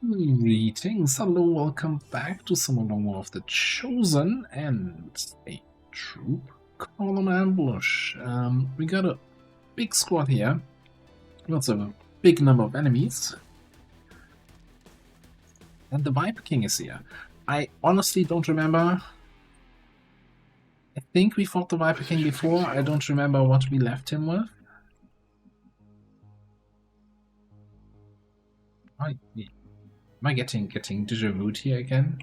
Greetings, hello, welcome back to some more of the Chosen and a troop column ambush. We got a big squad here, lots of a big number of enemies, and the Viper King is here. I honestly don't remember. I think we fought the Viper King before. I don't remember what we left him with. Am I getting déjà vu here again?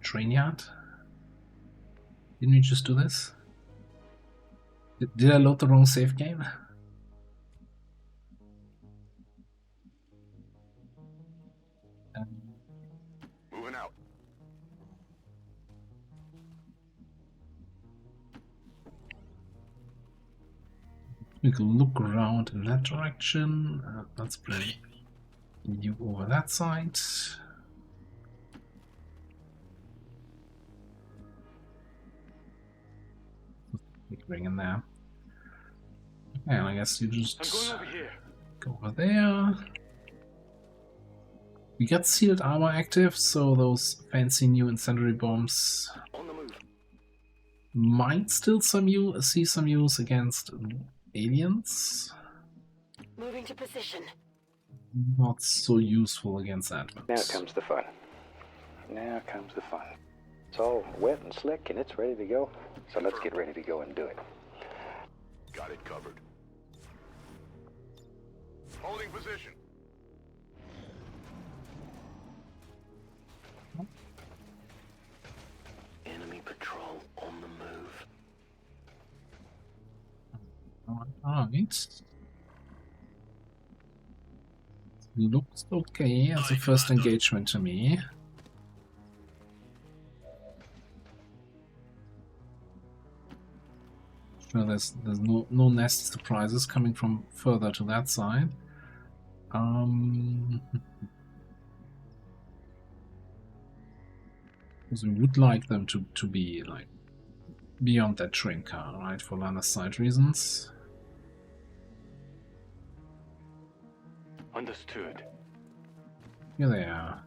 Train yard? Didn't we just do this? Did I load the wrong save game? Moving out. We can look around in that direction. Let's bring you over that side. Bring in there. And I guess you just go over there. We got sealed armor active, so those fancy new incendiary bombs On the move. might still see some use against aliens. Moving to position. Not so useful against adverts. Now comes the fun. Now comes the fun. It's all wet and slick and it's ready to go. So let's get ready to go and do it. Got it covered. Holding position. Enemy patrol on the move. Alright. Looks okay as a first engagement to me. Sure, there's no nasty surprises coming from further to that side. Because we would like them to be like beyond that trinker, right? For line of sight reasons. Understood. Here they are.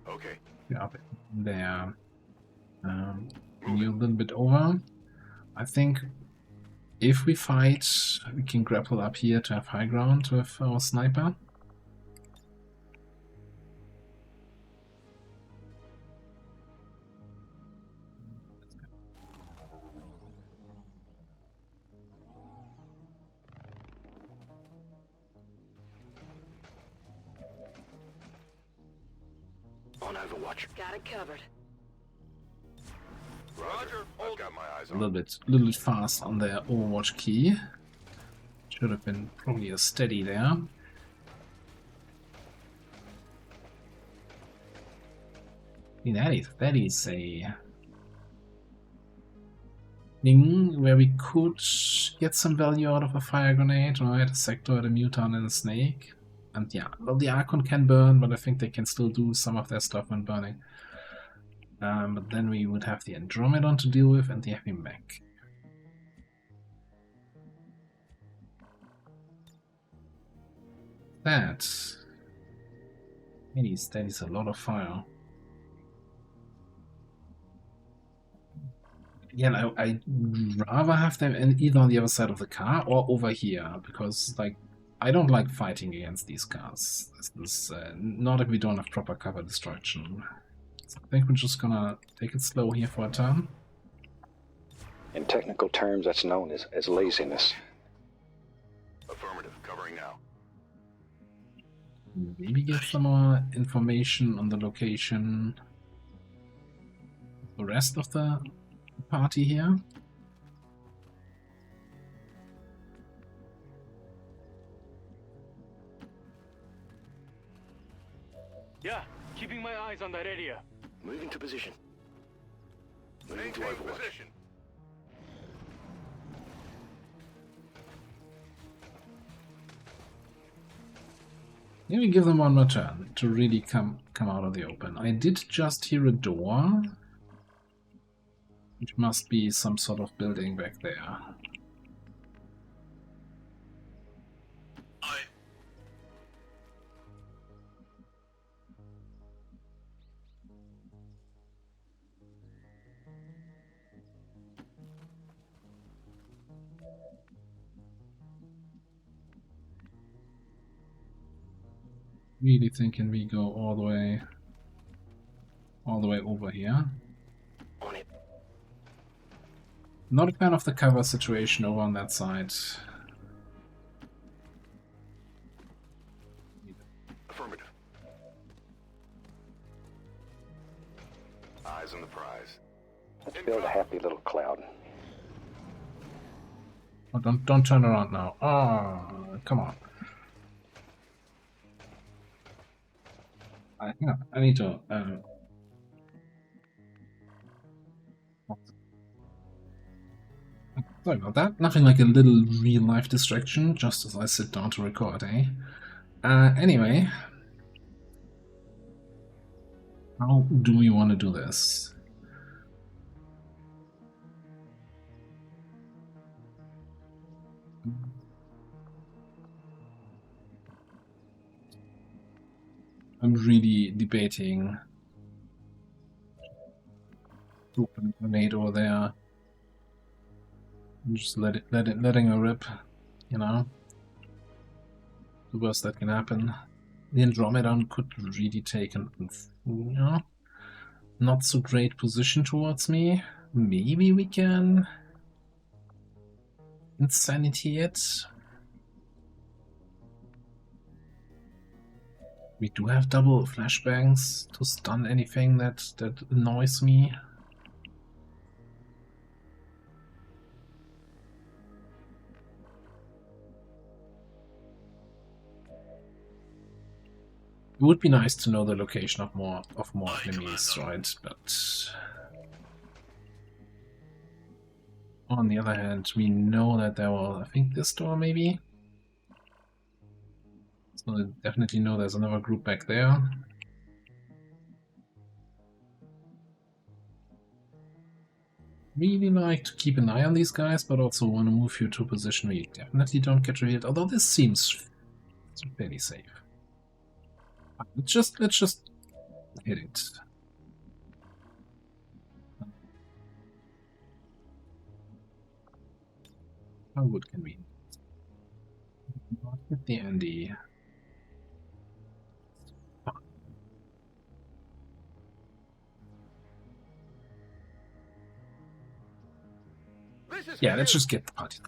Okay. You're up there. You're a little bit over. I think if we fight, we can grapple up here to have high ground with our sniper. On Overwatch. Got it covered. Roger. I've got my eyes A on. little bit fast on their Overwatch key. Should have been probably a steady there. I mean, that is a thing where we could get some value out of a fire grenade, right? A sector, a muton, and a snake. And yeah, well, the Archon can burn, but I think they can still do some of their stuff when burning. But then we would have the Andromedon to deal with and the heavy mech. That is a lot of fire. Yeah, I'd rather have them either on the other side of the car or over here, because like I don't like fighting against these cars. This not if we don't have proper cover destruction. So I think we're just gonna take it slow here for a turn. In technical terms, that's known as laziness. Affirmative. Covering now. Maybe get some more information on the location of the rest of the party here. Yeah, keeping my eyes on that area. Moving to position. Moving to Overwatch. Position. Maybe give them one more turn to really come out of the open. I did just hear a door. Which must be some sort of building back there. Really thinking we go all the way over here. On it. Not a fan of the cover situation over on that side. Affirmative. Eyes on the prize. Let's build a happy little cloud. Oh, don't turn around now. Oh, come on. I need to. Sorry about that. Nothing like a little real life distraction just as I sit down to record, eh? Anyway. How do we want to do this? I'm really debating. Open a grenade over there. Just letting her rip, you know. The worst that can happen. The Andromedon could really take an, you know, not so great position towards me. Maybe we can insanity it. We do have double flashbangs to stun anything that annoys me. It would be nice to know the location of more enemies, right? But on the other hand, we know that there was, I think, this door maybe. So I definitely know there's another group back there. Really like to keep an eye on these guys, but also want to move you to a position where you definitely don't get revealed. Although this seems fairly safe. Let's just hit it. How good can we not hit the Andy? Yeah, let's just get the party.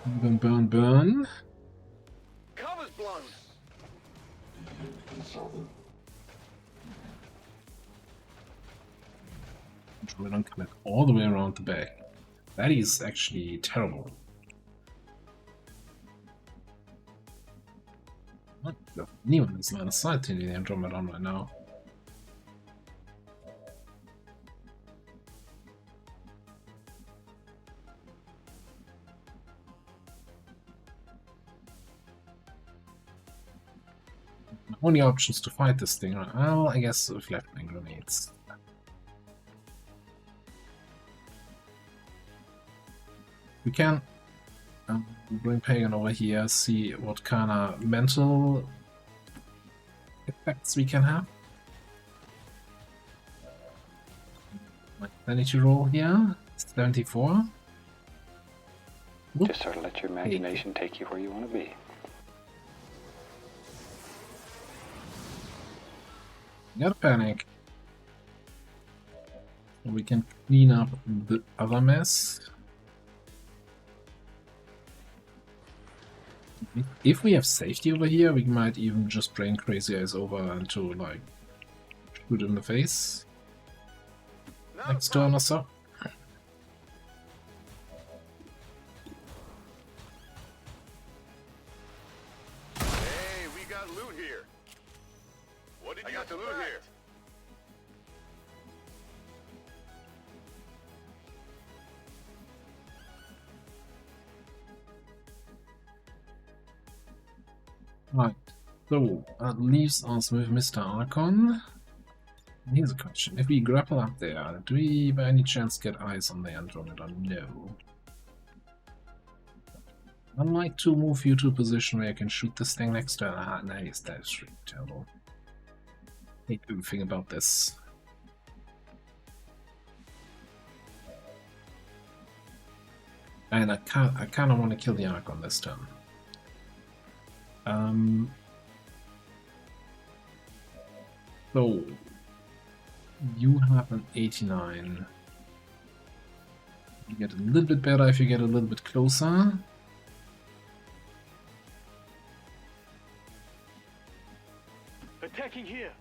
Burn, burn, burn. Cover's blown. We don't come all the way around the back. That is actually terrible. Anyone is line of sight to the Andromedon right now. Only options to fight this thing right now, I guess, flashbang grenades. We can bring Pagan over here, see what kind of mental effects we can have. My sanity roll here, 74. Just sort of let your imagination take you where you want to be. Gotta panic. So we can clean up the other mess. If we have safety over here, we might even just bring Crazy Eyes over and to like shoot in the face. Next turn or so. Hey, we got loot here. What did you got the loot here? Right, so that leaves us with Mr. Archon. Here's a question. If we grapple up there, do we by any chance get eyes on the Andromeda? No. I'd like to move you to a position where I can shoot this thing next to her. Nice, that's really terrible. Hate everything about this. And I kind of want to kill the Archon this turn. So you have an 89. You get a little bit better if you get a little bit closer. Attacking here.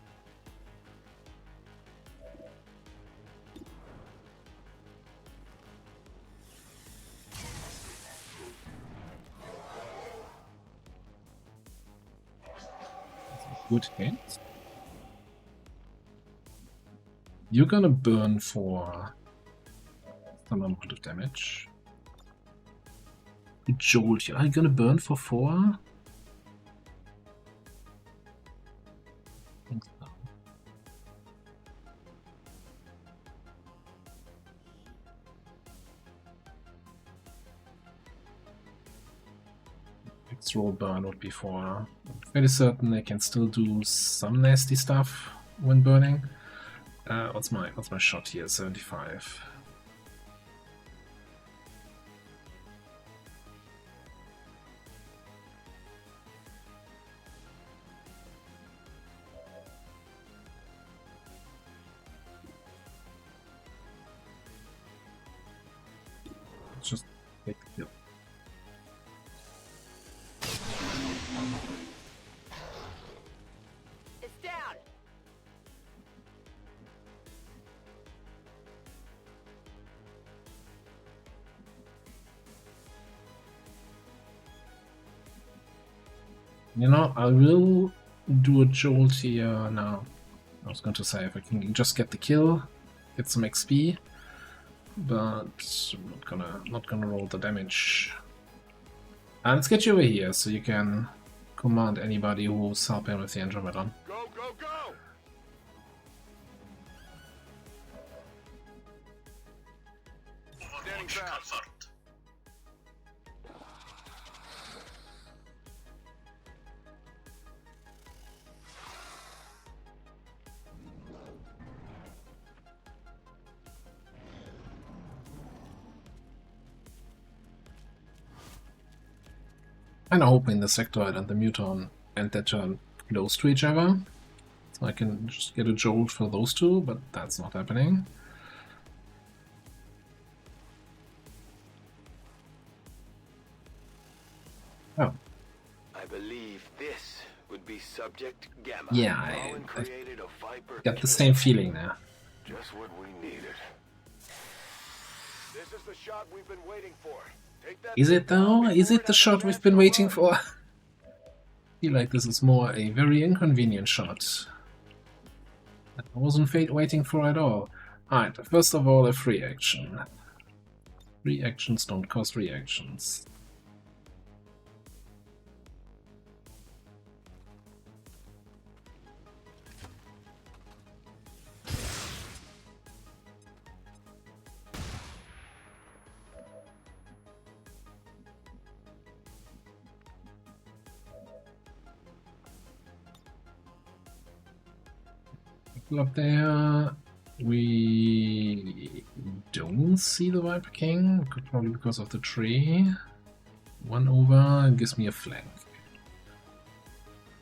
Good hit. You're gonna burn for some amount of damage. Jolt you. Are you gonna burn for 4? I think so. Next roll burn would be 4. I'm fairly certain they can still do some nasty stuff when burning. What's my shot here? 75. Let's just take the kill. It's down. You know, I will do a jolt here now. I was going to say if I can just get the kill, get some XP, but I'm not gonna roll the damage. And let's get you over here so you can command anybody who's helping with the Andromedon. Go, go, go! Standing fast. I'm hoping the Sectoid and the Muton end their turn close to each other, so I can just get a jolt for those two, but that's not happening. Oh. I believe this would be Subject Gamma. Yeah, I got the same feeling now. Just what we needed. This is the shot we've been waiting for. Take that. Is it though? Is it the shot we've been waiting for? I feel like this is more a very inconvenient shot that I wasn't waiting for at all. Alright, first of all, a free action. Free actions don't cost reactions. Up there, we don't see the Viper King, probably because of the tree. One over gives me a flank.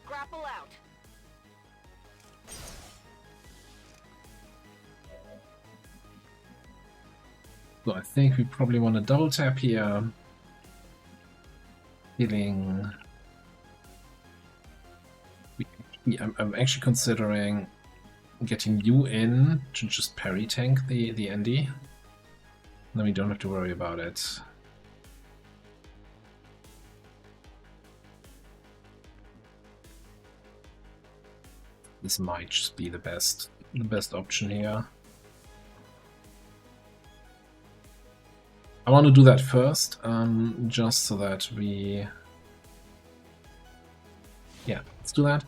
Grapple out. So I think we probably want to double tap here. Healing. I'm actually considering getting you in to just parry tank the Andy. Then we don't have to worry about it. This might just be the best option here. I want to do that first, just so that we... Yeah, let's do that.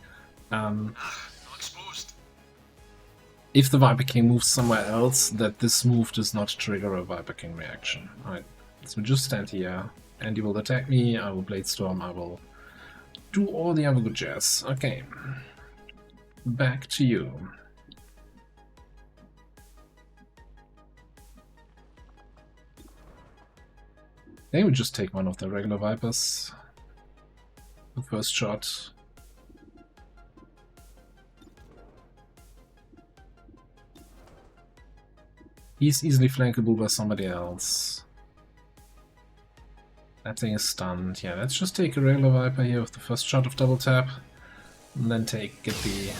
If the Viper King moves somewhere else, that this move does not trigger a Viper King reaction. Alright, so we just stand here. Andy will attack me, I will Blade Storm, I will do all the other good jazz. Okay. Back to you. They would just take one of the regular Vipers. The first shot. He's easily flankable by somebody else. That thing is stunned. Yeah, let's just take a regular Viper here with the first shot of double tap. And then get the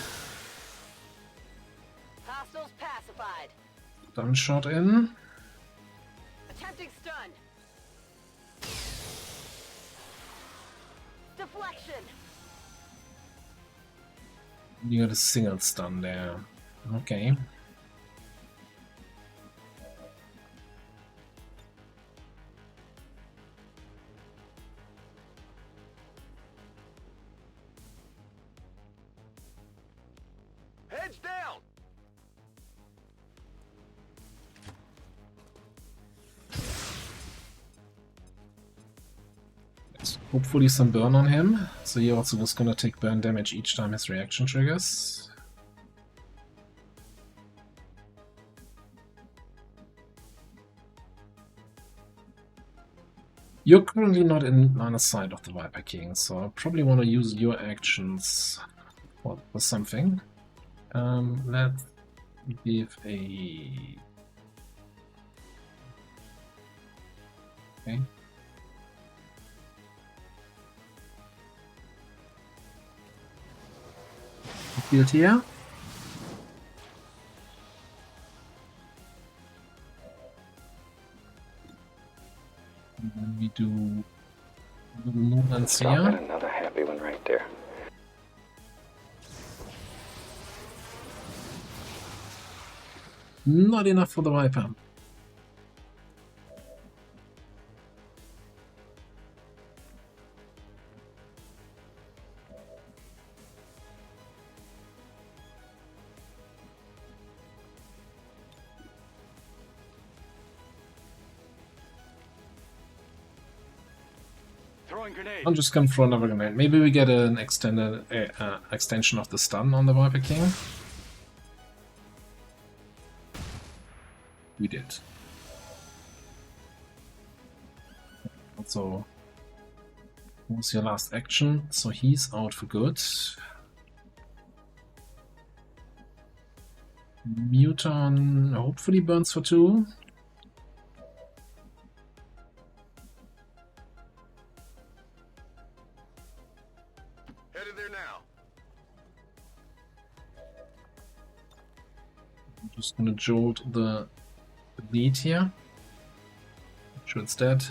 Hostiles pacified. stun shot in. Attempting stun. Deflection. You got a single stun there. Okay. Heads down! Yes, hopefully some burn on him. So he also was gonna take burn damage each time his reaction triggers. You're currently not in line of sight of the Viper King, so I probably want to use your actions for something. Let's give a... Okay. Field here. And then we do little movements Drop in here. another heavy one right there. Not enough for the Viper. Throwing grenade. I'm just going for another grenade. Maybe we get an extended extension of the stun on the Viper King. We did. Also, what was your last action? So he's out for good. Muton hopefully burns for 2. Headed there now. I'm just gonna jolt the lead here. Make sure it's dead.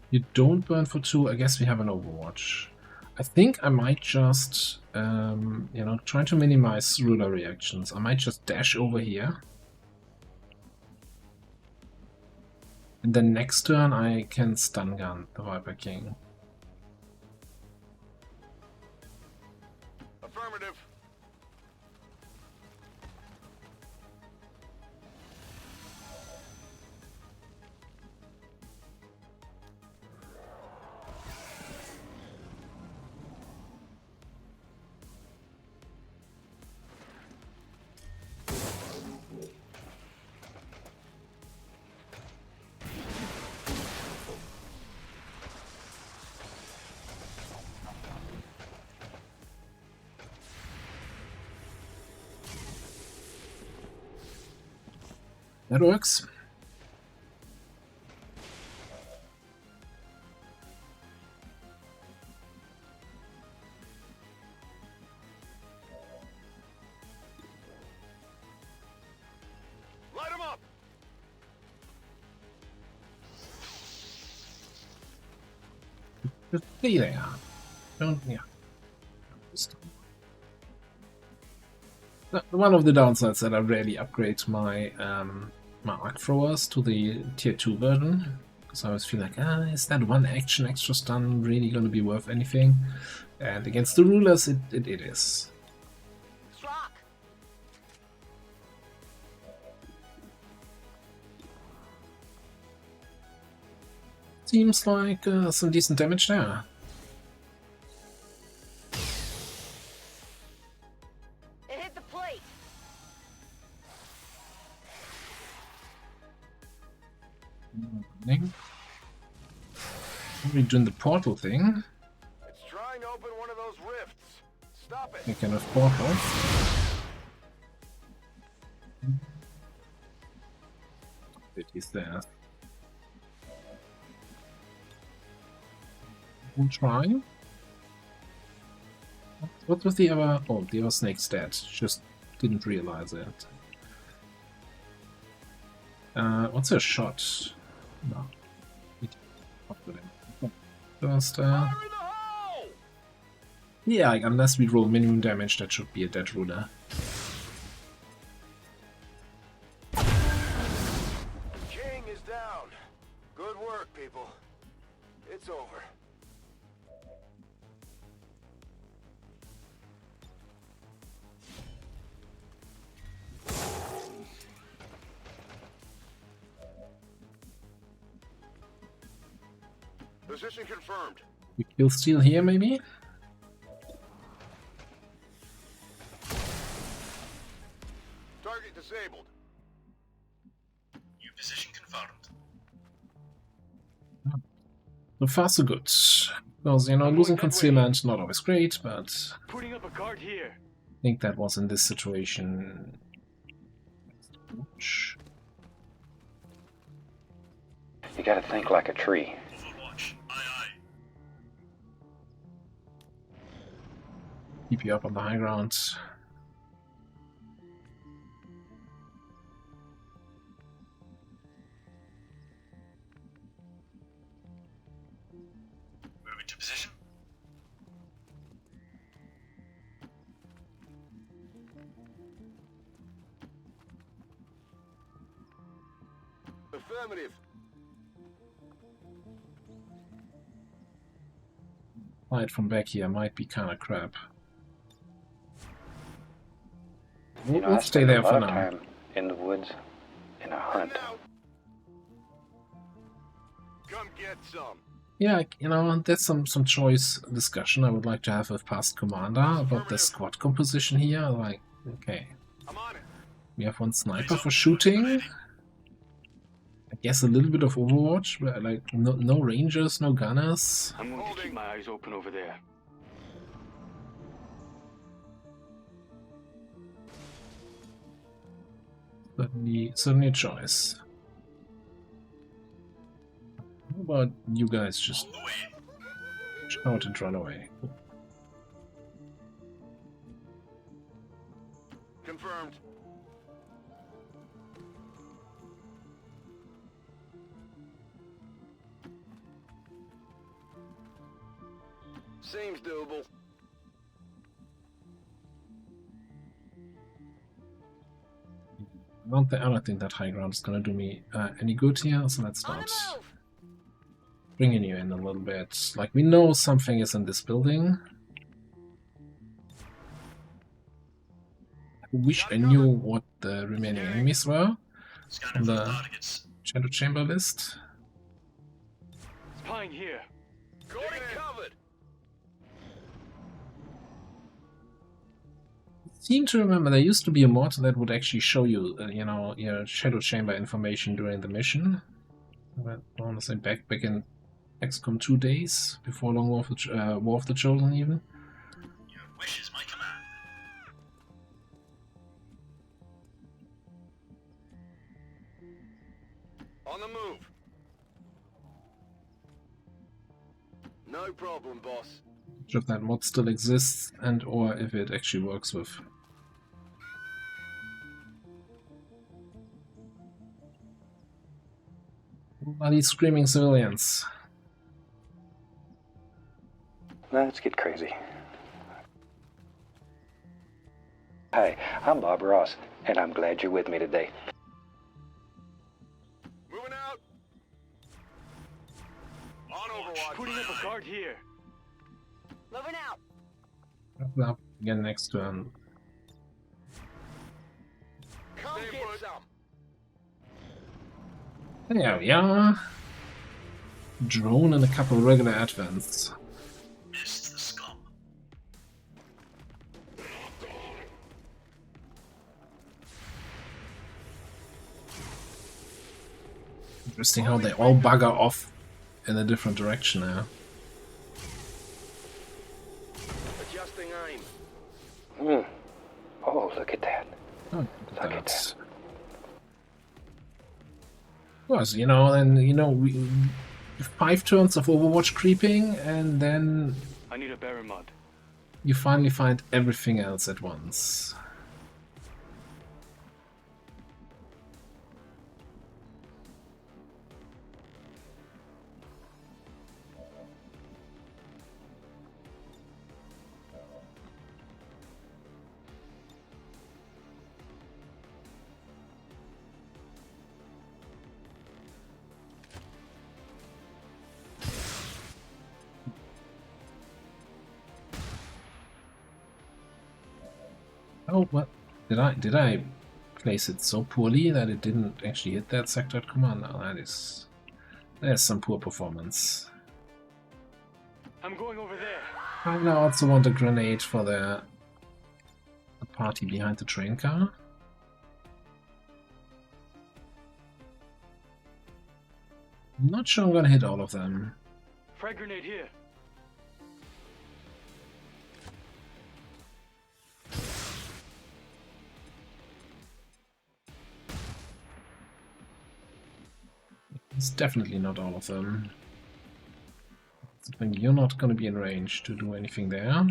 You don't burn for 2. I guess we have an Overwatch. I think I might just, you know, try to minimize ruler reactions. I might just dash over here. And then next turn I can stun gun the Viper King. Affirmative. That works. Light 'em up! Just stay there. Don't, yeah. One of the downsides that I rarely upgrade my my arc throwers to the tier 2 version, because I always feel like, is that one action extra stun really going to be worth anything? And against the rulers, it is. Seems like some decent damage there. It hit the plate. We're doing the portal thing. It's trying to open one of those rifts. Stop it. Thinking of portals. He's there. We'll try. What was the other? Oh, the other snake's dead. Just didn't realize it. What's a shot? No. First, Fire in the hole! yeah, like, unless we roll minimum damage, that should be a dead ruler. King is down. Good work, people. It's over. Position confirmed. We kill steal here, maybe? Target disabled. New position confirmed. So far, so good. Because, you know, losing concealment, not always great, but Putting up a guard here. I think that was in this situation. You gotta think like a tree. Overwatch. Aye. Keep you up on the high ground. Moving to position. Affirmative. Fight from back here might be kind of crap. You know, I We'll stay spend a there lot for of now. time in the woods in a hunt. Now. Come get some. Yeah, you know, that's some choice discussion I would like to have with past commander about the squad composition here. Like, okay, I'm on it. we have one sniper for shooting. I guess a little bit of Overwatch, but like no rangers, no gunners. I'm going to Holding. keep my eyes open over there. Certainly a choice. How about you guys just shout and run away? Confirmed. Seems doable. I don't think that high ground is gonna do me any good here, so let's On the start move. bringing you in a little bit. Like, we know something is in this building. I wish I knew what the remaining enemies were on the Shadow Chamber list. Spying here. Going covered. Seem to remember there used to be a mod that would actually show you, you know, your Shadow Chamber information during the mission. I want to say back in XCOM 2 days, before Long War of the Chosen even. Your wish is my command. On the move. No problem, boss. If that mod still exists and or if it actually works with. Bloody screaming civilians. Let's get crazy. Hi, I'm Bob Ross, and I'm glad you're with me today. Moving out. On Overwatch. Putting up a guard here. Moving out. Up again next turn. Come get some. There we are. drone and a couple regular advents. Missed the scum. Interesting how they all bugger off in a different direction now. Adjusting aim. Hmm. Oh, look at that. Oh, Look at that. that. Was, you know, and you know, 5 turns of Overwatch creeping, and then I need a bearer mod. you finally find everything else at once. Oh, what? Did I place it so poorly that it didn't actually hit that sector at command? No, there's some poor performance. I'm going over there. I now also want a grenade for the party behind the train car. I'm not sure I'm gonna hit all of them. Frag grenade here. It's definitely not all of them. I think you're not gonna be in range to do anything there.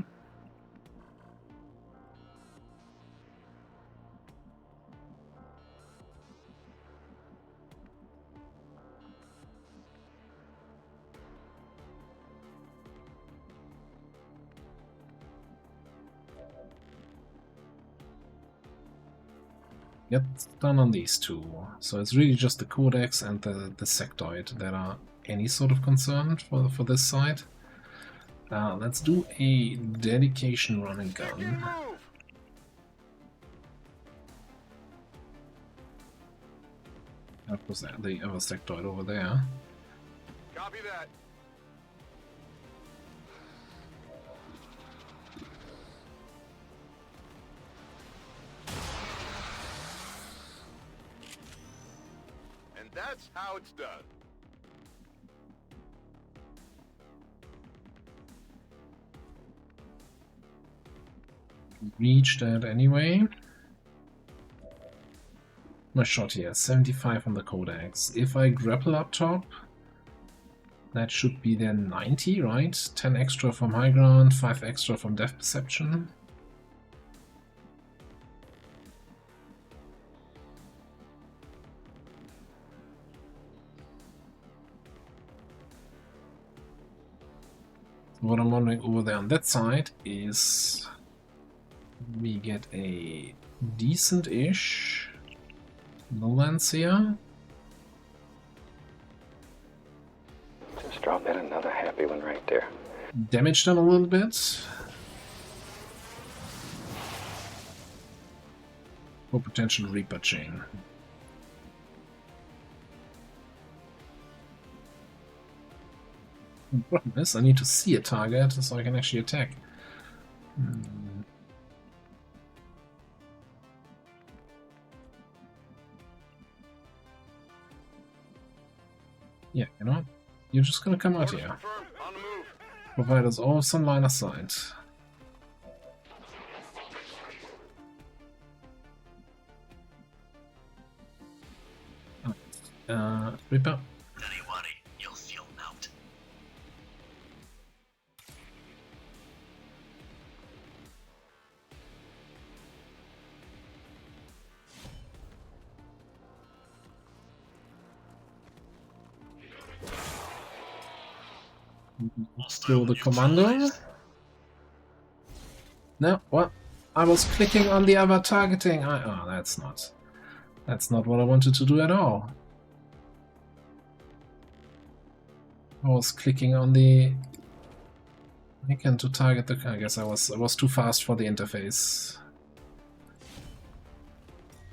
Get done on these two. So it's really just the Codex and the Sectoid that are any sort of concern for this side. Let's do a dedication run and gun. Move. Of course, the other Sectoid over there. Copy that. And that's how it's done. Reach that anyway. My shot here, 75 on the Codex. If I grapple up top, that should be then 90, right? 10 extra from high ground, 5 extra from depth perception. What I'm wondering over there on that side is we get a decent-ish lens here. Just drop in another happy one right there. Damage them a little bit. For potential Reaper chain. The problem is I need to see a target so I can actually attack. Yeah, you know what? You're just gonna come out Orders here. confirmed. On the move. Provide us all some line of sight. Reaper. Don't you worry, you'll feel out. Through the commando. No, what? I was clicking on the other targeting. Oh, that's not what I wanted to do at all. I was clicking on the icon to target the. I guess I was too fast for the interface.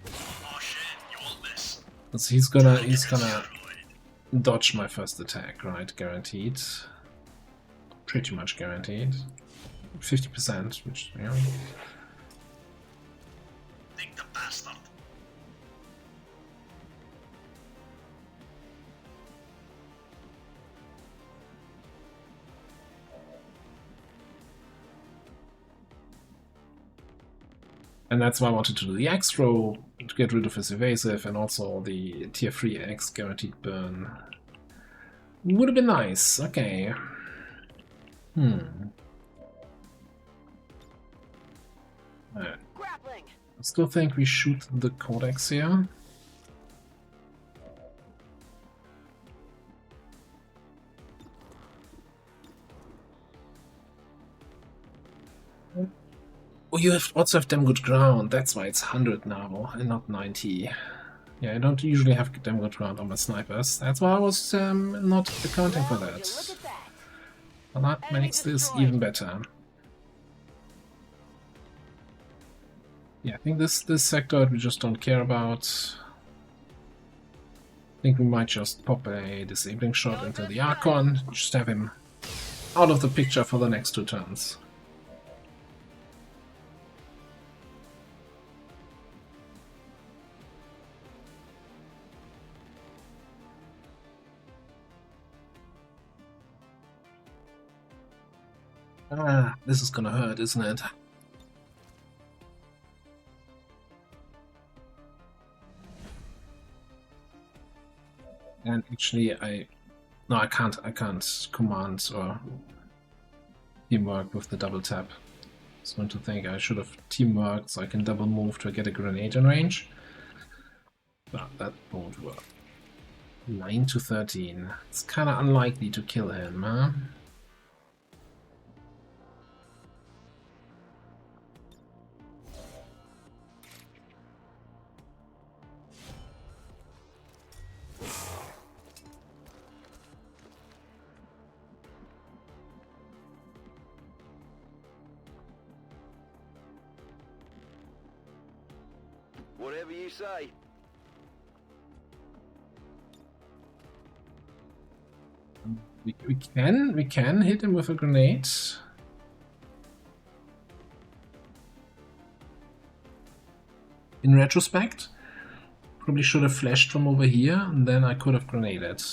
Oh shit, you want this? He's gonna dodge my first attack, right? Guaranteed. Pretty much guaranteed. 50%, which, you know. Think the bastard. And that's why I wanted to do the X throw to get rid of his evasive, and also the tier 3 X guaranteed burn. Would have been nice. Okay. Grappling. I still think we shoot the Codex here. Oh, you also have damn good ground. That's why it's 100 now and not 90. Yeah, I don't usually have damn good ground on my snipers. That's why I was not accounting for Well, would you that. look at that. Well, that Enemy makes this destroyed. even better. Yeah, I think this sector we just don't care about. I think we might just pop a disabling shot into the Archon, just have him out of the picture for the next 2 turns. Ah, this is gonna hurt, isn't it? And actually, I can't command or teamwork with the double tap. I was going to think I should have teamworked so I can double move to get a grenade in range. But that won't work. 9 to 13. It's kind of unlikely to kill him, huh? Whatever you say. We can hit him with a grenade. In retrospect, probably should have flashed from over here, and then I could have grenaded.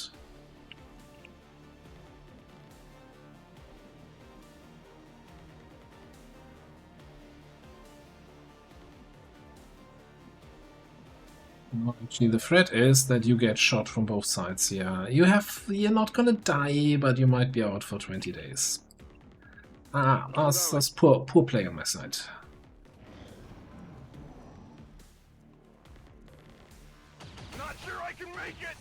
No, actually, the threat is that you get shot from both sides here. You're not gonna die, but you might be out for 20 days. Ah, that's poor play on my side. Not sure I can make it.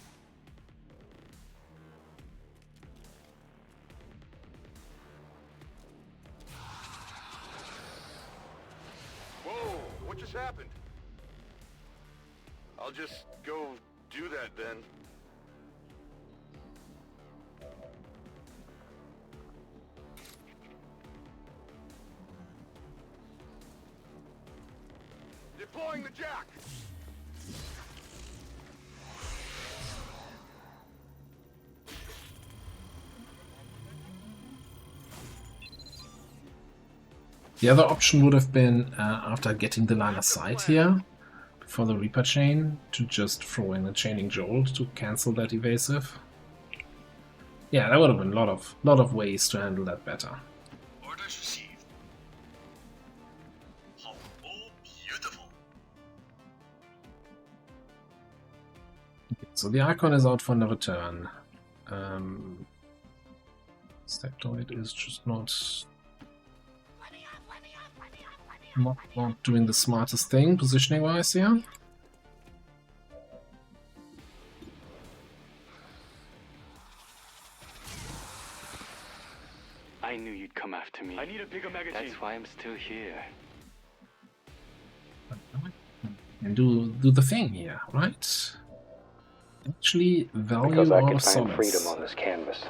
Whoa, what just happened? I'll just go do that then. Deploying the jack. The other option would have been, after getting the line of sight here, for the Reaper chain, to just throw in a chaining jolt to cancel that evasive. Yeah, that would have been a lot of ways to handle that better. Orders received. Oh, beautiful. Okay, so the Archon is out for another turn. Steptoid is just not doing the smartest thing positioning wise here. I knew you'd come after me. I need a bigger magazine. That's why I'm still here. And do the thing here, right? Actually value Because I our can find solace. freedom on this canvas.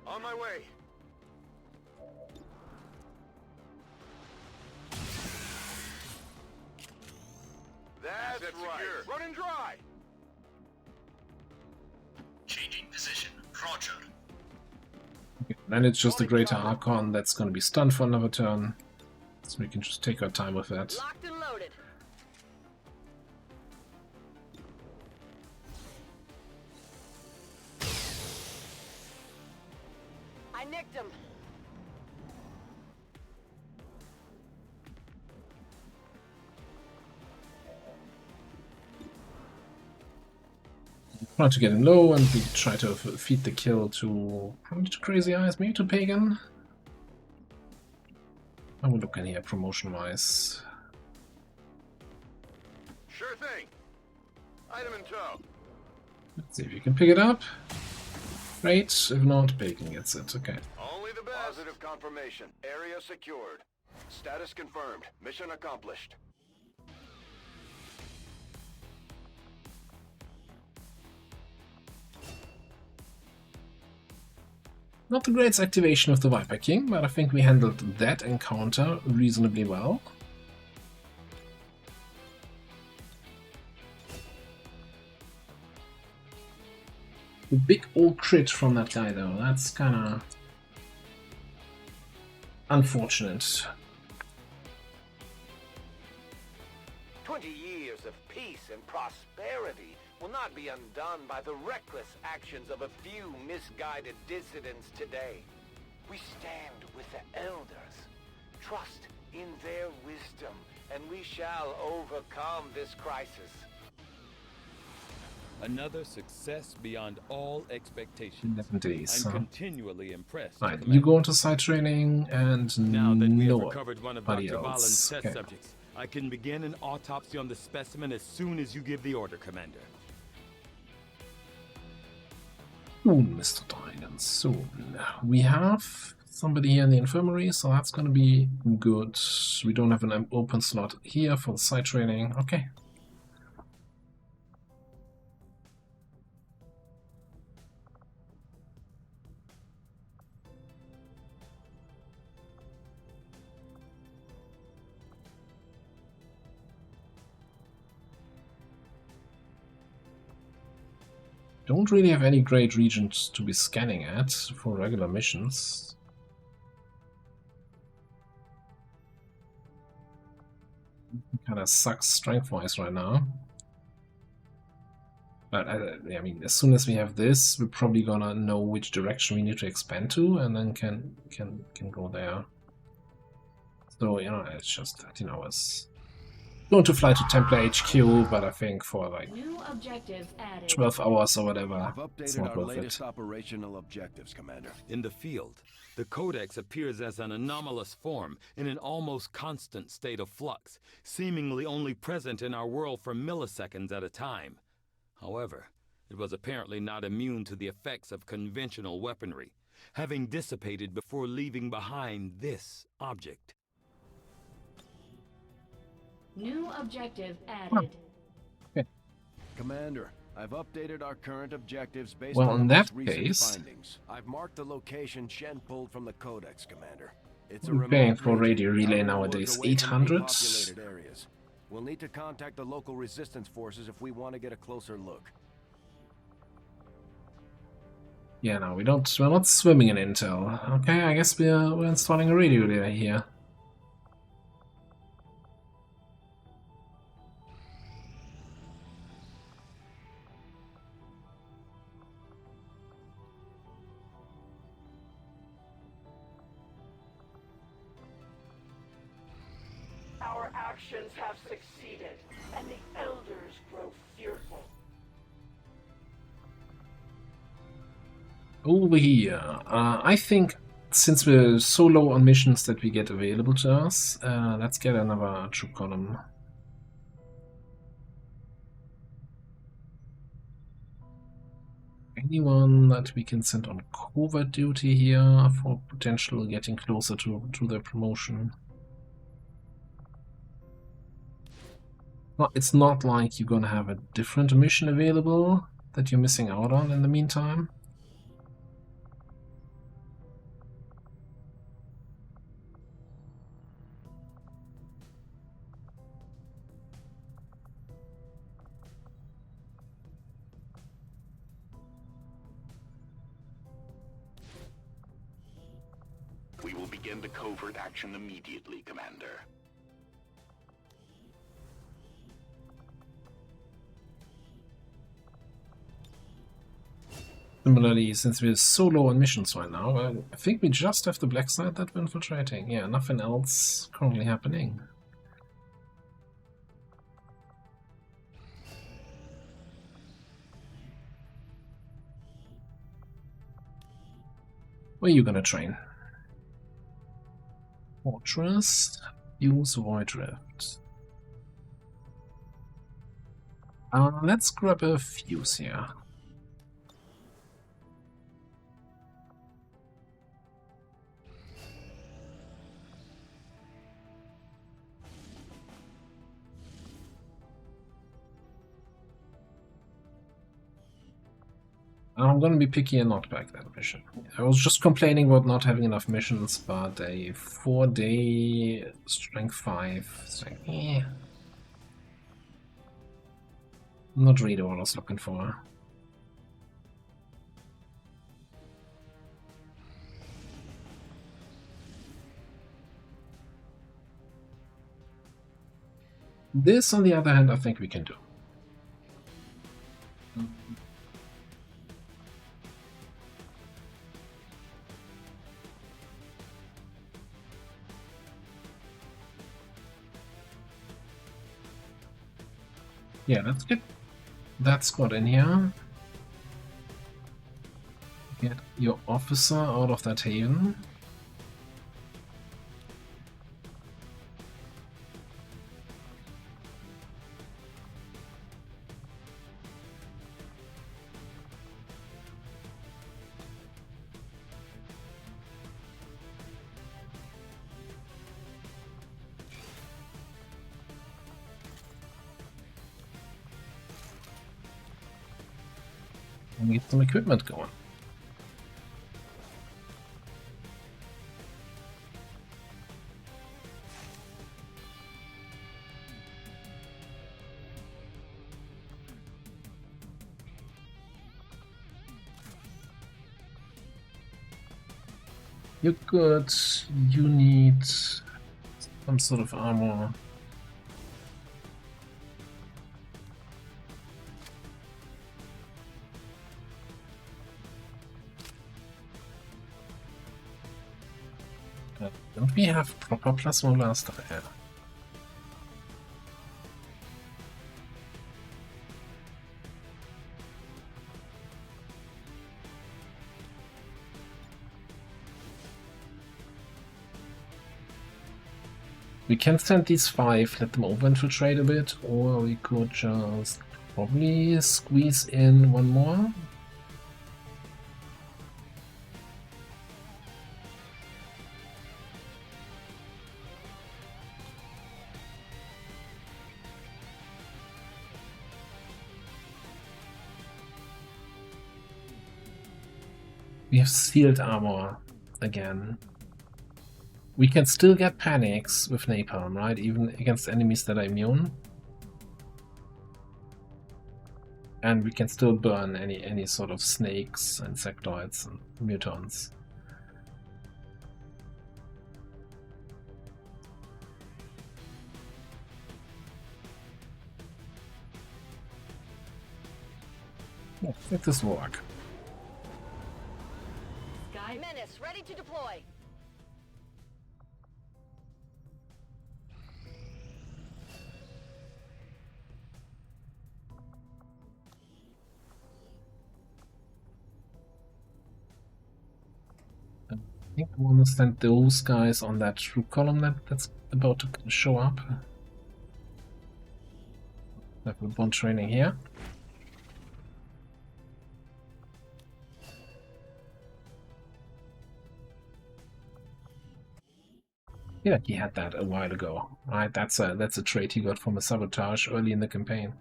On my way. That's right. Secure. Running dry. Changing position. Roger. Okay, then it's just a Greater Archon that's going to be stunned for another turn. So we can just take our time with that. Locked and loaded. I nicked him. Try to get him low, and we try to feed the kill to probably to Crazy Eyes, maybe to Pagan. I will look in here promotion-wise. Sure thing. Item in tow. Let's see if you can pick it up. Great. If not, Pagan gets it. Okay. Only the best. Positive confirmation. Area secured. Status confirmed. Mission accomplished. Not the greatest activation of the Viper King, but I think we handled that encounter reasonably well. The big old crit from that guy though, that's kinda unfortunate. 20 years of peace and prosperity will not be undone by the reckless actions of a few misguided dissidents today. We stand with the elders. Trust in their wisdom, and we shall overcome this crisis. Another success beyond all expectations. 11 days. I'm continually impressed. Right, Commander. you go into side training and Now that we have no recovered one of nobody Dr. Valen's else. test Okay. subjects, I can begin an autopsy on the specimen as soon as you give the order, Commander. Soon, Mr. Titan, soon. We have somebody here in the infirmary, so that's going to be good. We don't have an open slot here for the side training. Okay. Don't really have any great regions to be scanning at for regular missions. Kind of sucks strength-wise right now. But I mean, as soon as we have this, we're probably gonna know which direction we need to expand to, and then can go there. So you know, it's just 13 hours. Going to fly to Templar HQ, but I think for like New objective added. 12 hours or whatever, I've it's updated not our worth latest it. operational objectives, Commander. In the field, the Codex appears as an anomalous form in an almost constant state of flux, seemingly only present in our world for milliseconds at a time. However, it was apparently not immune to the effects of conventional weaponry, having dissipated before leaving behind this object. New objective added. Commander, I've updated our current objectives based Well, on in the that most recent case- findings. I've marked the location Shen pulled from the Codex, Commander. It's a We're paying remote for region, radio relay hours nowadays, away from any 800. populated areas. We'll need to contact the local resistance forces if we want to get a closer look. Yeah, no, we're not swimming in intel. Okay, I guess we're installing a radio relay here. Our actions have succeeded, and the elders grow fearful. Over here, I think since we're so low on missions that we get available to us, let's get another troop column. Anyone that we can send on covert duty here for potential getting closer to their promotion. Well, it's not like you're gonna have a different mission available that you're missing out on in the meantime. begin the covert action immediately, Commander. Similarly, since we're so low on missions right now, I think we just have the black site that we're infiltrating. Yeah, nothing else currently happening. Where are you gonna train? Fortress, use Void Drift. Let's grab a fuse here. I'm gonna be picky and not back that mission. I was just complaining about not having enough missions, but a 4-day strength 5. Strength, not really what I was looking for. This, on the other hand, I think we can do. Yeah, let's get that squad in here. Get your officer out of that haven. And get some equipment going. You're good. You need some sort of armor. Don't we have proper plasma blaster here? We can send these 5, let them over-infiltrate a bit, or we could just probably squeeze in one more. We have sealed armor again. We can still get panics with napalm, right? Even against enemies that are immune. And we can still burn any sort of snakes, insectoids, and mutants. Yeah, I think this will work. Menace, ready to deploy. I think I want to send those guys on that troop column that's about to show up. Have a bond training here. Yeah, he had that a while ago, right? That's a trait he got from a sabotage early in the campaign.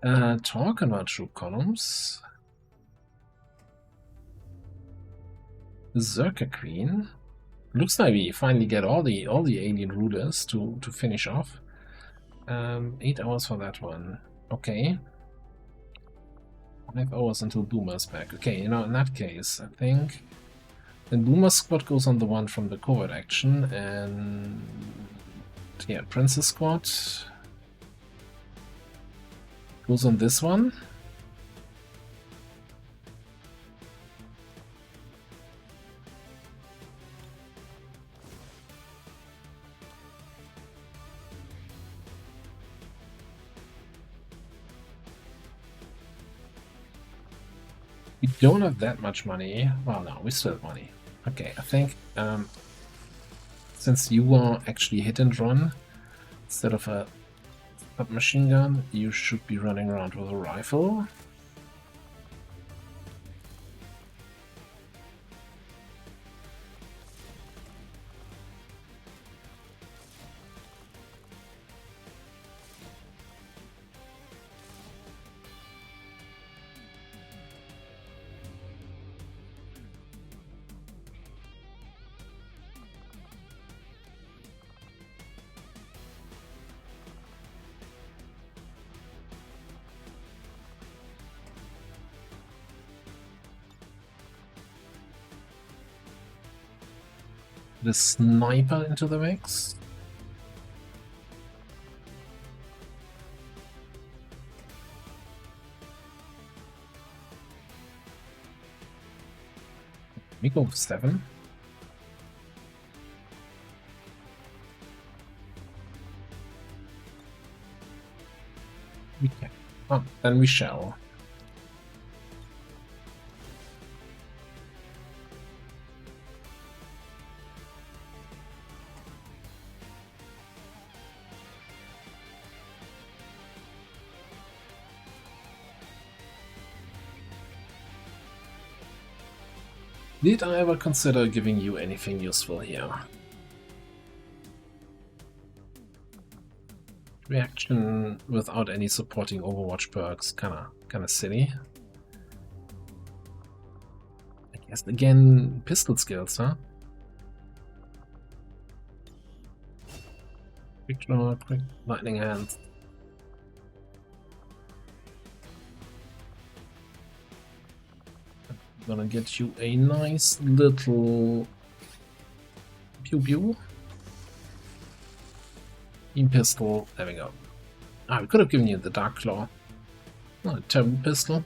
Talking about troop columns, Zerka Queen. Looks like we finally get all the alien rulers to finish off. 8 hours for that one. Okay. 5 hours until Boomer's back. Okay, you know, in that case, I think then Boomer's squad goes on the one from the covert action, and yeah, Princess squad goes on this one. We don't have that much money. Well, no, we still have money. Okay, I think since you are actually hit and run instead of a submachine gun, you should be running around with a rifle. The sniper into the mix. We go for 7. We can. Oh, then we shall. Did I ever consider giving you anything useful here? Reaction without any supporting Overwatch perks, kinda silly. I guess again, pistol skills, huh? Quick draw, quick lightning hand. Gonna get you a nice little pew pew. Beam pistol, there we go. Ah, we could have given you the Dark Claw. Not a terrible pistol.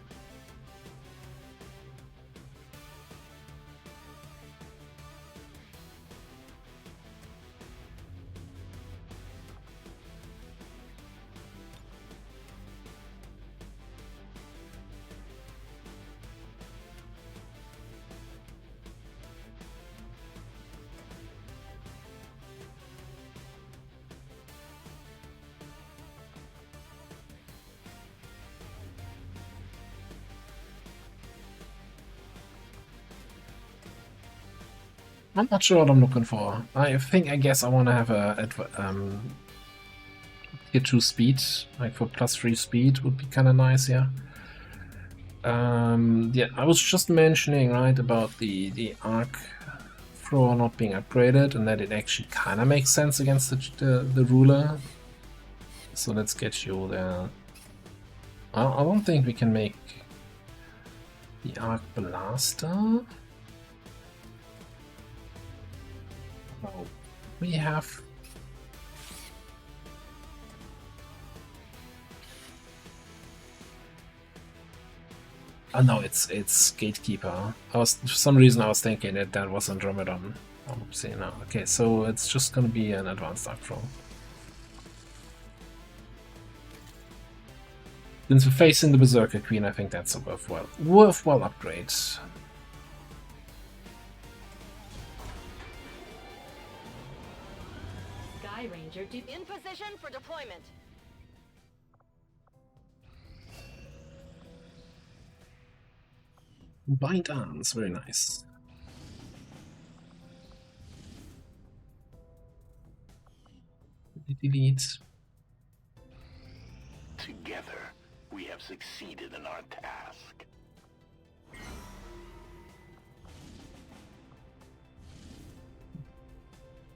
I'm not sure what I'm looking for. I guess I want to have a tier 2 speed, like for +3 speed would be kind of nice, yeah. Yeah, I was just mentioning, right, about the arc thrower not being upgraded, and that it actually kind of makes sense against the ruler. So let's get you there. I don't think we can make the arc blaster. Oh, we have. Oh no, it's Gatekeeper. For some reason I was thinking that was Andromedon. See now. Okay, so it's just gonna be an advanced arc throw. Since we're facing the Berserker Queen, I think that's a worthwhile upgrade. Sky Ranger in position for deployment. Bind arms, very nice. Delete. Together, we have succeeded in our task.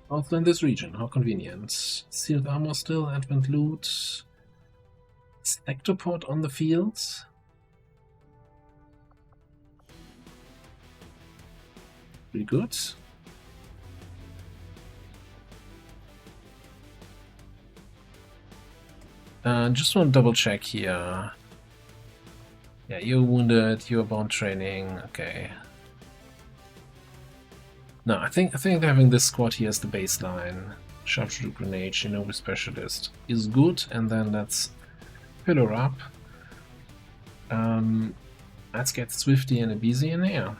Also in this region, how convenient. Sealed armor still, advent loot. Sector port on the field. Pretty good. Just want to double check here. Yeah, you're wounded, you're bound training, okay. No, I think having this squad here as the baseline, sharpshooter grenade, shinobi specialist, is good, and then let's fill her up. Let's get Swifty and Abizi in here.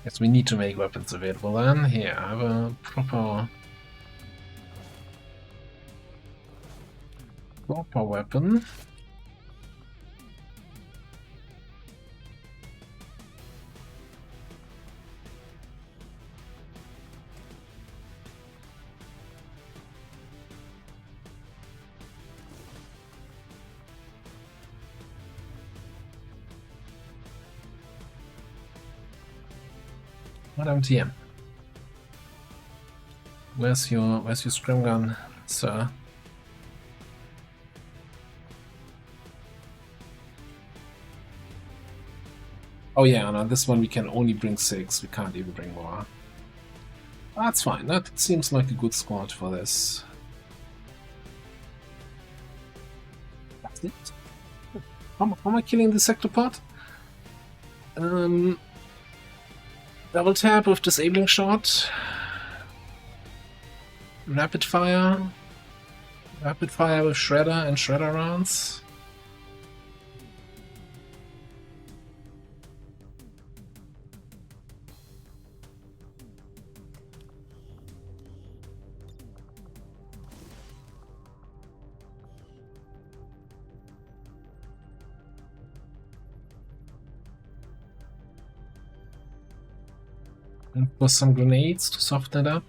Guess we need to make weapons available then. Here, I have a proper weapon. What MTM? Where's your scrim gun, sir? Oh yeah, no, this one we can only bring 6, we can't even bring more. That's fine, that seems like a good squad for this. That's it. How am I killing the sectopod? Double tap with disabling shot. Rapid fire. Rapid fire with shredder and shredder rounds. And with some grenades to soften it up.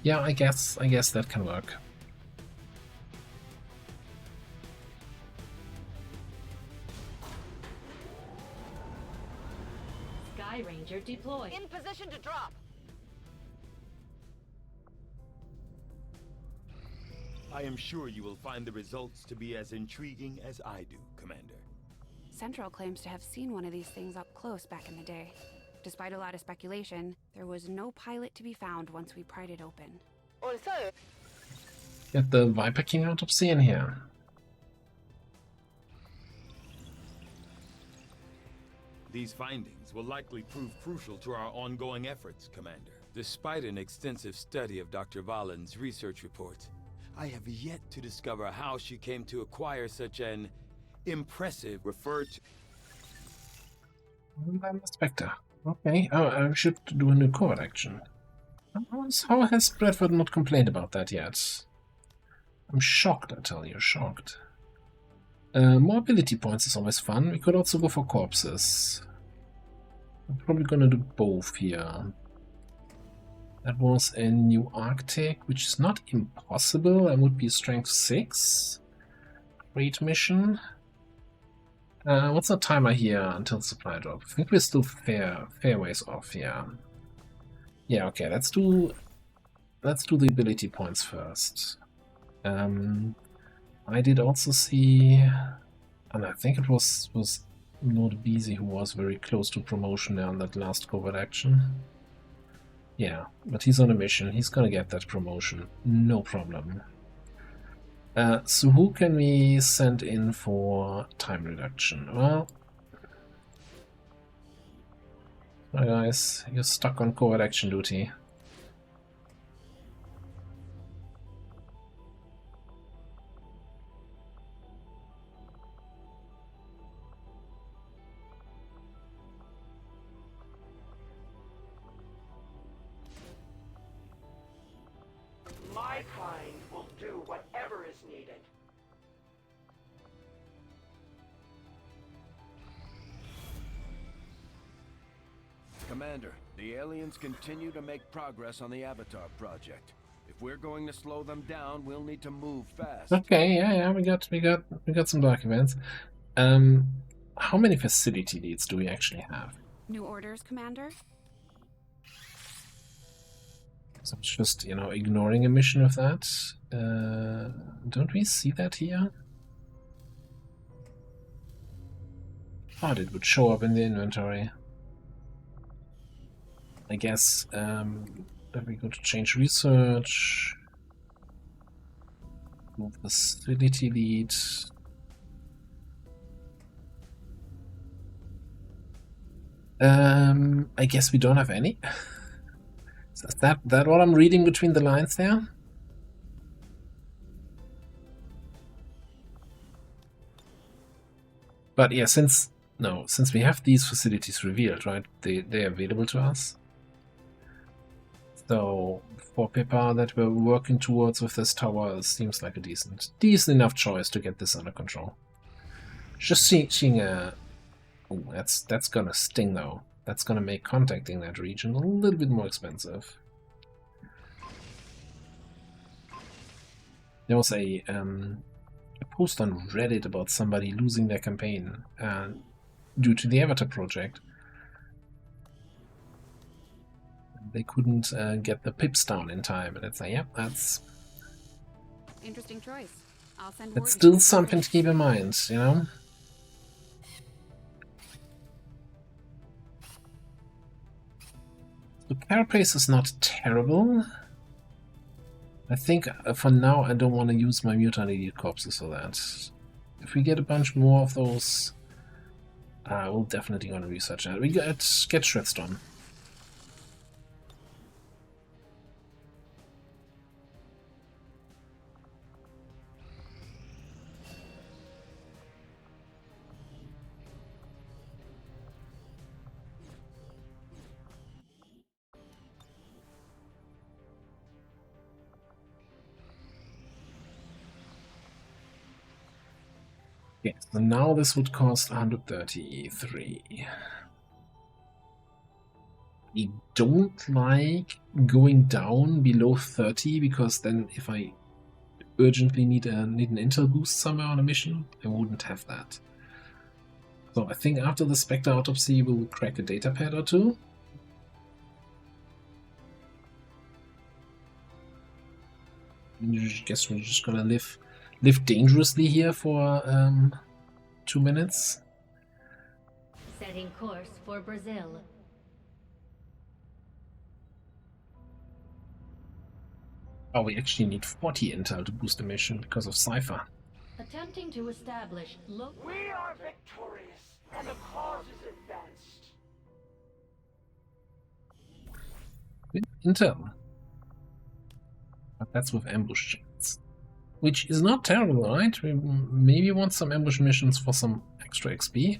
Yeah, I guess that can work. Sky Ranger deployed. In position to drop. I am sure you will find the results to be as intriguing as I do, Commander. Central claims to have seen one of these things up close back in the day. Despite a lot of speculation, there was no pilot to be found once we pried it open. Also, Get the Viper King autopsy in here. These findings will likely prove crucial to our ongoing efforts, Commander. Despite an extensive study of Dr. Valen's research reports, I have yet to discover how she came to acquire such an impressive referred to... Spectre. Okay, oh, I should do a new covert action. How has Bradford not complained about that yet? I'm shocked, I tell you, shocked. More ability points is always fun. We could also go for corpses. I'm probably gonna do both here. That was a new Arctic, which is not impossible. That would be strength 6. Great mission. What's the timer here until supply drop? I think we're still fair ways off, yeah. Yeah, okay, let's do the ability points first. I did also see, and I think it was Lord Beasy who was very close to promotion there on that last covert action. Yeah, but he's on a mission, he's gonna get that promotion, no problem. So who can we send in for time reduction? Well, hi guys, you're stuck on covert action duty. My kind will do whatever is needed. Commander, the aliens continue to make progress on the Avatar project. If we're going to slow them down, we'll need to move fast. Okay, yeah, we got some dark events. How many facility leads do we actually have? New orders, Commander? So I'm just, ignoring a mission of that. Don't we see that here? Thought it would show up in the inventory. I guess that we go to change research. Move facility lead. I guess we don't have any. Is that what I'm reading between the lines there? But yeah, since we have these facilities revealed, right? They're available to us. So for Pippa that we're working towards with this tower seems like a decent enough choice to get this under control. Just seeing a... Oh, that's gonna sting though. That's gonna make contacting that region a little bit more expensive. There was a post on Reddit about somebody losing their campaign due to the Avatar project. They couldn't get the pips down in time, and it's like, yep, that's interesting choice. I'll send that's still something to keep in mind, you know. The carapace is not terrible. I think for now I don't want to use my mutant elite corpses for that. If we get a bunch more of those, we'll definitely want to research that. We get Shredstone. Okay, so now this would cost 133. I don't like going down below 30 because then if I urgently need an intel boost somewhere on a mission, I wouldn't have that. So I think after the Spectre autopsy we'll crack a data pad or two. I guess we're just gonna live dangerously here for 2 minutes. Setting course for Brazil. Oh, we actually need 40 intel to boost the mission because of Cypher. Attempting to establish We are victorious, and the cause is advanced. Intel. But that's with ambush chance. Which is not terrible, right? We maybe want some ambush missions for some extra XP.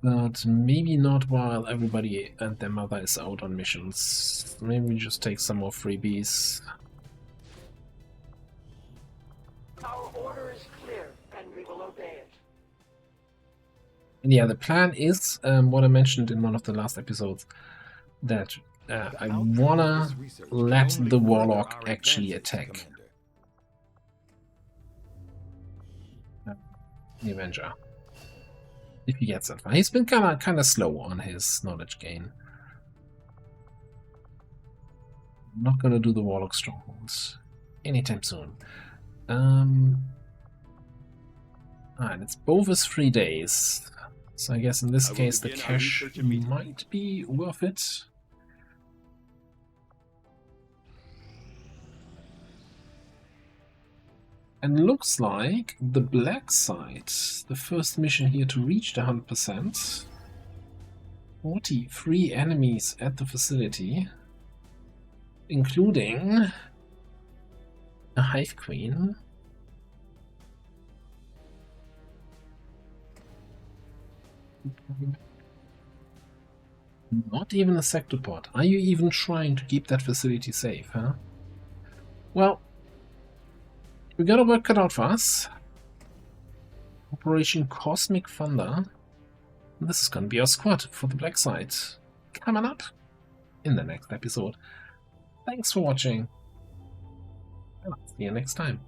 But maybe not while everybody and their mother is out on missions. Maybe we just take some more freebies. Our order is clear, and we will obey it. And yeah, the plan is what I mentioned in one of the last episodes, that I wanna let the Warlock actually attack the Avenger. If he gets that far. He's been kinda slow on his knowledge gain. I'm not gonna do the Warlock strongholds anytime soon. Alright, it's both is 3 days. So I guess in this case the cash might be worth it. And looks like the black side, the first mission here to reach the 100%. 43 enemies at the facility, including a Hive Queen. Not even a sectopod. Are you even trying to keep that facility safe, huh? Well, we got a work cut out for us. Operation Cosmic Thunder. This is gonna be our squad for the black site. Coming up in the next episode. Thanks for watching, and I'll see you next time.